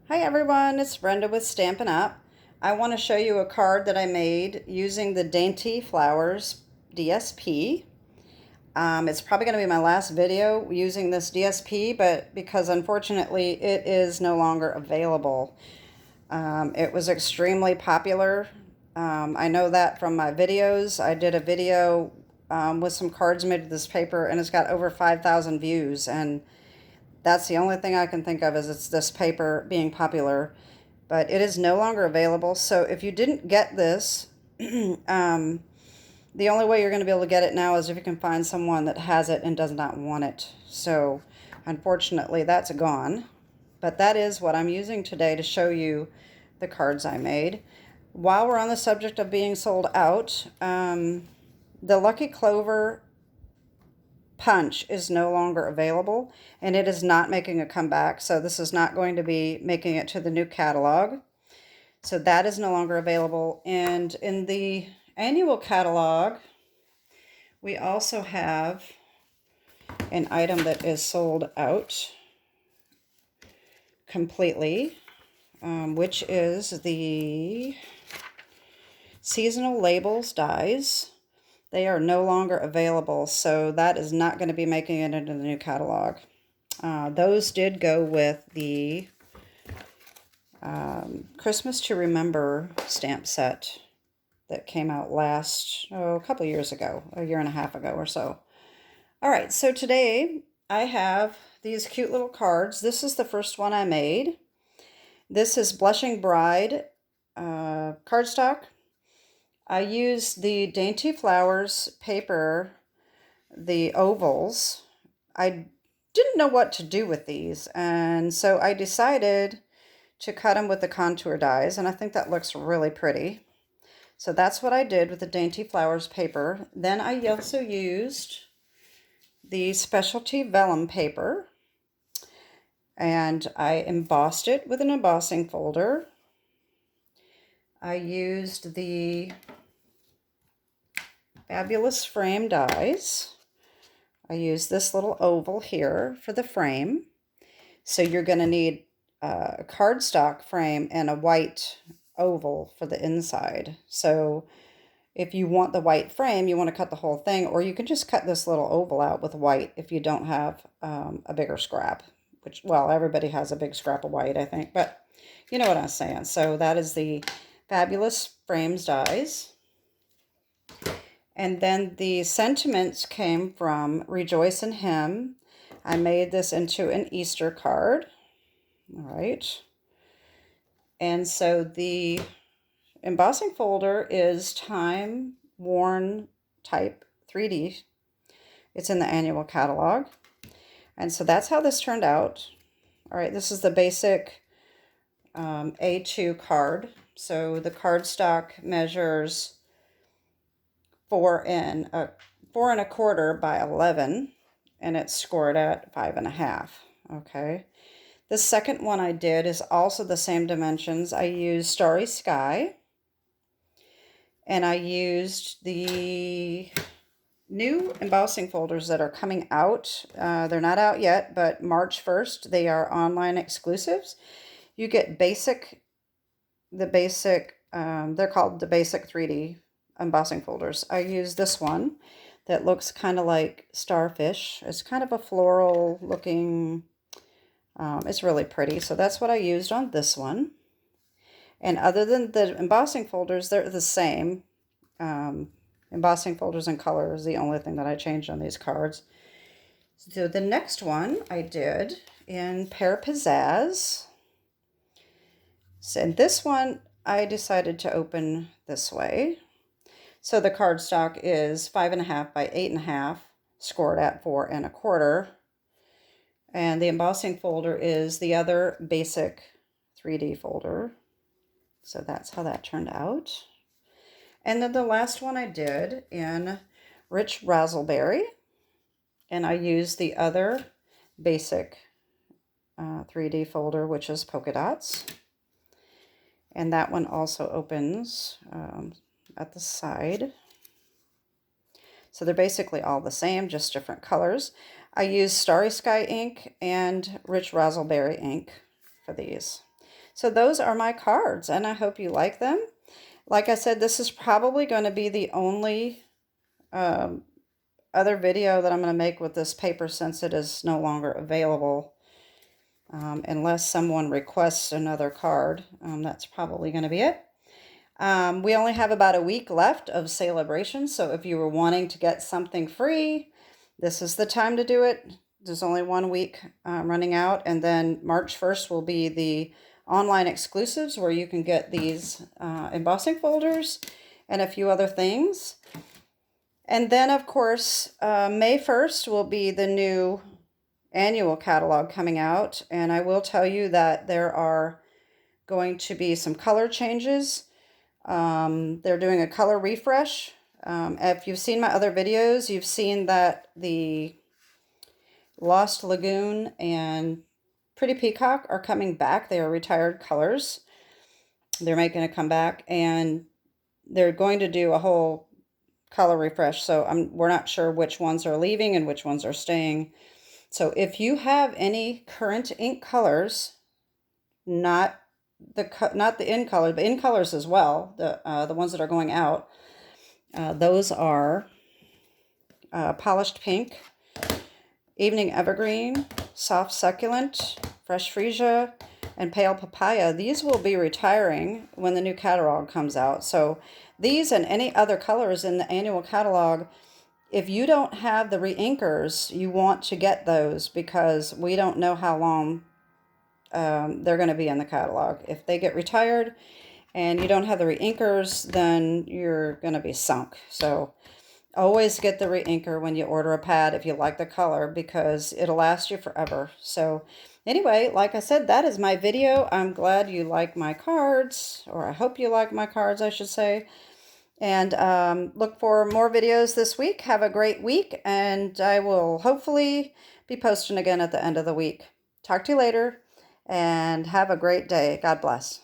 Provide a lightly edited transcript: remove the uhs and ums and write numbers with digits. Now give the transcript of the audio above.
Hi everyone, it's Brenda with Stampin' Up. I want to show you a card that I made using the Dainty Flowers DSP. It's probably going to be my last video using this DSP, but because unfortunately it is no longer available. It was extremely popular. I know that from my videos. I did a video with some cards made with this paper, and it's got over 5,000 views, and that's the only thing I can think of is it's this paper being popular, but it is no longer available. So if you didn't get this, the only way you're going to be able to get it now is if you can find someone that has it and does not want it. So unfortunately, that's gone. But that is what I'm using today to show you the cards I made. While we're on the subject of being sold out, the Lucky Clover Punch is no longer available, and it is not making a comeback, so this is not going to be making it to the new catalog. So that is no longer available. And in the annual catalog, we also have an item that is sold out completely, which is the seasonal labels dies. They are no longer available, so that is not going to be making it into the new catalog. Those did go with the Christmas to Remember stamp set that came out a couple years ago, a year and a half ago or so. All right, so today I have these cute little cards. This is the first one I made. This is Blushing Bride cardstock. I used the Dainty Flowers paper, the ovals. I didn't know what to do with these, and so I decided to cut them with the contour dies, and I think that looks really pretty. So that's what I did with the Dainty Flowers paper. Then I also used the specialty vellum paper, and I embossed it with an embossing folder. I used the Fabulous Frame dies. I use this little oval here for the frame. So you're going to need a cardstock frame and a white oval for the inside. So if you want the white frame, you want to cut the whole thing, or you can just cut this little oval out with white if you don't have a bigger scrap, which, well, everybody has a big scrap of white, I think, but you know what I'm saying. So that is the Fabulous Frames dies. And then the sentiments came from Rejoice in Him. I made this into an Easter card. All right. And so the embossing folder is Time Worn Type 3D. It's in the annual catalog. And so that's how this turned out. All right, this is the basic A2 card. So the cardstock measures 4.25 by 11, and it's scored at 5.5. Okay. The second one I did is also the same dimensions. I used Starry Sky, and I used the new embossing folders that are coming out. They're not out yet, but March 1st, they are online exclusives. You get they're called the basic 3D embossing folders. I use this one that looks kind of like starfish. It's kind of a floral looking, it's really pretty. So that's what I used on this one. And other than the embossing folders, they're the same. Embossing folders and color is the only thing that I changed on these cards. So the next one I did in Pear Pizzazz. And this one I decided to open this way. So the cardstock is 5.5 by 8.5, scored at 4.25. And the embossing folder is the other basic 3D folder. So that's how that turned out. And then the last one I did in Rich Razzleberry. And I used the other basic 3D folder, which is polka dots. And that one also opens at the side. So they're basically all the same, just different colors. I use Starry Sky ink and Rich Razzleberry ink for these. So those are my cards, and I hope you like them. Like I said, this is probably going to be the only other video that I'm going to make with this paper since it is no longer available. Unless someone requests another card. That's probably going to be it. We only have about a week left of celebration, so if you were wanting to get something free, this is the time to do it. There's only 1 week running out, and then March 1st will be the online exclusives where you can get these embossing folders and a few other things. And then, of course, May 1st will be the new annual catalog coming out, and I will tell you that there are going to be some color changes. They're doing a color refresh. If you've seen my other videos, you've seen that the Lost Lagoon and Pretty Peacock are coming back. They are retired colors. They're making a comeback, and they're going to do a whole color refresh. So we're not sure which ones are leaving and which ones are staying. So if you have any current ink colors, not the in color, but in colors as well, the ones that are going out, those are Polished Pink, Evening Evergreen, Soft Succulent, Fresh Freesia, and Pale Papaya. These will be retiring when the new catalog comes out. So these and any other colors in the annual catalog, if you don't have the re-inkers, you want to get those because we don't know how long they're going to be in the catalog. If they get retired and you don't have the re-inkers, then you're going to be sunk. So always get the re-inker when you order a pad if you like the color, because it'll last you forever. So anyway, like I said, that is my video. I'm glad you like my cards, or I hope you like my cards, I should say. And look for more videos this week. Have a great week, and I will hopefully be posting again at the end of the week. Talk to you later, and have a great day. God bless.